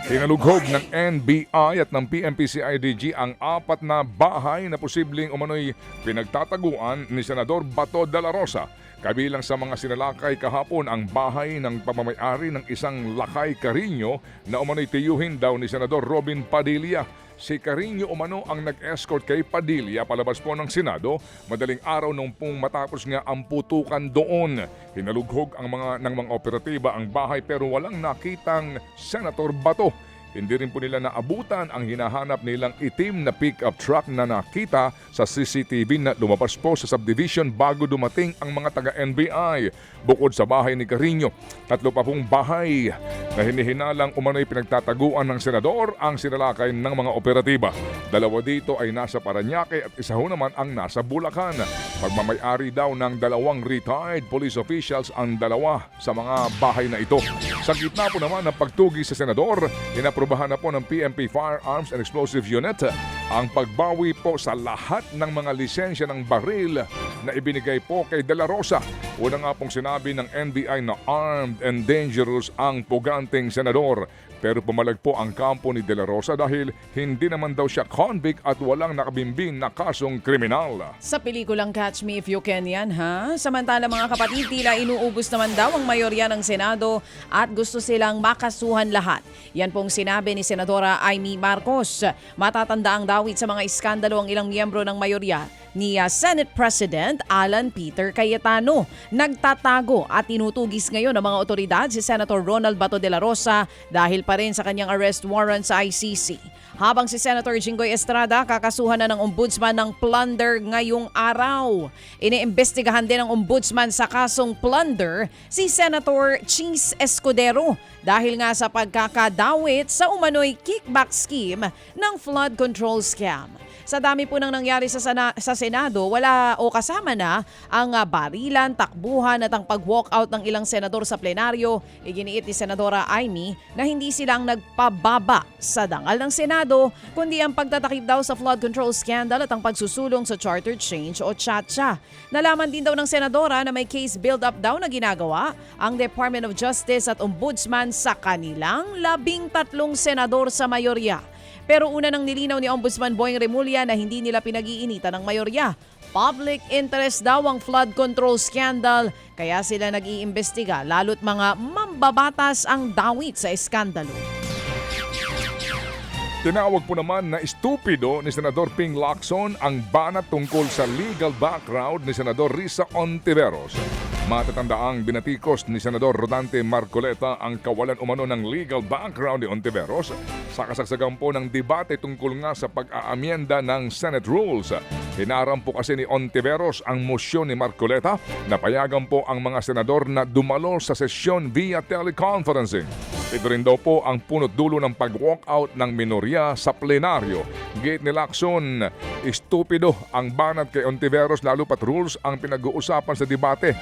Hinalughog ng NBI at ng PMPCIDG ang 4 na bahay na posibleng umano'y pinagtataguan ni Senador Bato de la Rosa. Kabilang sa mga sinalakay kahapon ang bahay ng pamamay-ari ng isang Lakay Carino na umano'y tiyuhin daw ni Senador Robin Padilla. Si Carino umano ang nag-escort kay Padilla palabas po ng Senado madaling araw nung pong matapos nga ang putukan doon. Hinalughog ng mga operatiba ang bahay pero walang nakitang Senator Bato. Hindi rin po nila naabutan ang hinahanap nilang itim na pick-up truck na nakita sa CCTV na lumabas po sa subdivision bago dumating ang mga taga-NBI. Bukod sa bahay ni Carino, 3 pa pong bahay na hinihinalang umano'y pinagtataguan ng senador ang sinalakay ng mga operatiba. 2 dito ay nasa Parañaque at 1 naman ang nasa Bulacan. Pagmamay-ari daw ng 2 retired police officials ang 2 sa mga bahay na ito. Sa gitna po naman ng pagtugi sa senador, inaprobahan na po ng PNP Firearms and Explosive Unit ang pagbawi po sa lahat ng mga lisensya ng baril na ibinigay po kay De La Rosa. Una nga pong sinabi ng NBI na armed and dangerous ang puganteng senador. Pero pumalag po ang kampo ni De La Rosa dahil hindi naman daw siya convict at walang nakabimbing na kasong kriminal. Sa pelikulang Catch Me If You Can yan, ha? Samantala mga kapatid, tila inuubos naman daw ang mayorya ng Senado at gusto silang makasuhan lahat. Yan pong sinabi ni Senadora Amy Marcos. Matatanda ang dawit sa mga iskandalo ang ilang miyembro ng mayorya ni Senate President Alan Peter Cayetano. Nagtatago at tinutugis ngayon ng mga otoridad si Senator Ronald Bato de la Rosa dahil pa rin sa kanyang arrest warrant sa ICC. Habang si Senator Jinggoy Estrada kakasuhan na ng ombudsman ng plunder ngayong araw. Iniimbestigahan din ng ombudsman sa kasong plunder si Senator Chis Escudero dahil nga sa pagkakadawit sa umano'y kickback scheme ng flood control scam. Sa dami po nang nangyari sa Senado, wala o kasama na ang barilan, takbuhan at ang pag-walkout ng ilang senador sa plenaryo. Iginiit ni Senadora Amy na hindi silang nagpababa sa dangal ng Senado, kundi ang pagtatakip daw sa flood control scandal at ang pagsusulong sa charter change o CHATCHA. Nalaman din daw ng Senadora na may case build-up daw na ginagawa ang Department of Justice at Ombudsman sa kanilang 13 senador sa mayorya. Pero una nang nilinaw ni Ombudsman Boying Remulla na hindi nila pinag-iinitan ng mayorya. Public interest daw ang flood control scandal, kaya sila nag-iimbestiga lalo't mga mambabatas ang dawit sa eskandalo. Tinawag po naman na estupido ni Senador Ping Lacson ang banat tungkol sa legal background ni Senador Risa Hontiveros. Matatandaang binatikos ni Senador Rodante Marcoleta ang kawalan umano ng legal background ni Hontiveros sa kasagsagan po ng debate tungkol nga sa pag-aamyenda ng Senate Rules. Hinaram po kasi ni Hontiveros ang mosyon ni Marcoleta na payagan po ang mga senador na dumalo sa sesyon via teleconferencing. Ito rin daw po ang punot dulo ng pag-walkout ng minorya sa plenaryo. Gate ni Lacson, estupido ang banat kay Hontiveros lalo pat rules ang pinag-uusapan sa debate.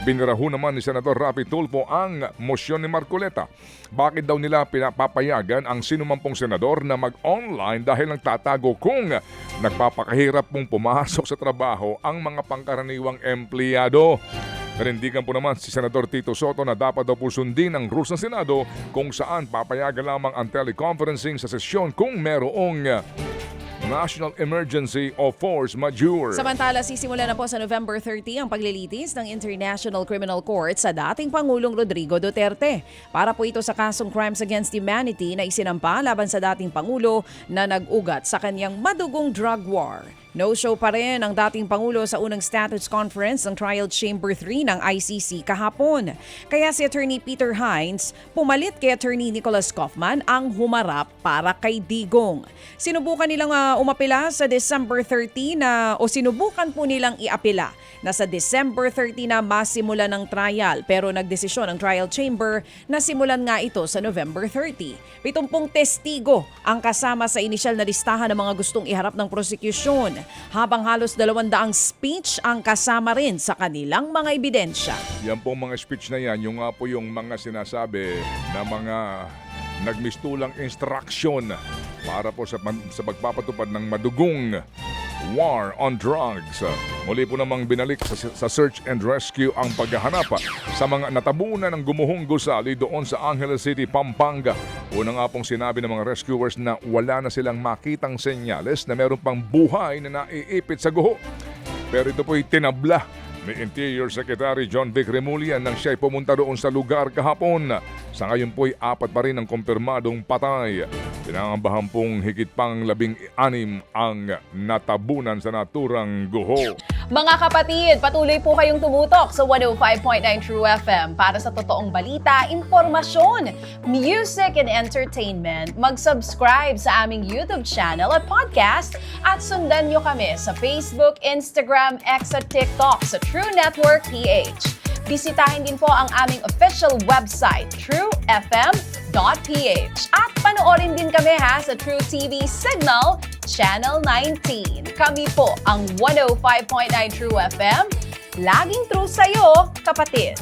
Biniraho naman ni Senador Rafi Tulfo ang mosyon ni Marcoleta. Bakit daw nila pinapapayagan ang sinumampong senador na mag-online dahil nagtatago kung nagpapakahirap pong pumasok sa trabaho ang mga pangkaraniwang empleyado? Narindigan po naman si Senador Tito Soto na dapat daw po sundin ang rules ng Senado kung saan papayagan lamang ang teleconferencing sa sesyon kung merong National Emergency o Force Majeure. Samantala, sisimula na po sa November 30 ang paglilitis ng International Criminal Court sa dating Pangulong Rodrigo Duterte. Para po ito sa kasong Crimes Against Humanity na isinampa laban sa dating Pangulo na nag-ugat sa kanyang madugong drug war. No-show pa rin ang dating Pangulo sa unang status conference ng Trial Chamber 3 ng ICC kahapon. Kaya si Attorney Peter Hines pumalit kay Attorney Nicholas Kaufman ang humarap para kay Digong. Sinubukan nilang umapila sa December 30 sinubukan po nilang iapila na sa December 30 na masimula ng trial pero nagdesisyon ang Trial Chamber na simulan nga ito sa November 30. 70 testigo ang kasama sa inisyal na listahan ng mga gustong iharap ng prosekusyon. Habang halos 200 speech ang kasama rin sa kanilang mga ebidensya. Yan pong mga speech na yan, yung nga po yung mga sinasabi na mga nagmistulang instruction para po sa pagpapatupad ng madugong war on drugs. Muli po namang binalik sa search and rescue ang paghahanap sa mga natabunan ng gumuhong gusali doon sa Angeles City, Pampanga. Una nga pong sinabi ng mga rescuers na wala na silang makitang senyales na meron pang buhay na naiipit sa guho. Pero ito po'y tinabla ni Interior Secretary John Vic Remulla nang siya'y pumunta doon sa lugar kahapon. Sa ngayon po'y 4 pa rin ang kumpirmadong patay. Pinangambahan pong higit pang 16 ang natabunan sa naturang guho. Mga kapatid, patuloy po kayong tumutok sa 105.9 True FM para sa totoong balita, impormasyon, music and entertainment. Mag-subscribe sa aming YouTube channel at podcast at sundan nyo kami sa Facebook, Instagram, X at TikTok sa True Network PH. Bisitahin din po ang aming official website, truefm.ph. At panoorin din kami sa True TV Signal, Channel 19. Kami po ang 105.9 True FM. Laging true sa'yo, kapatid.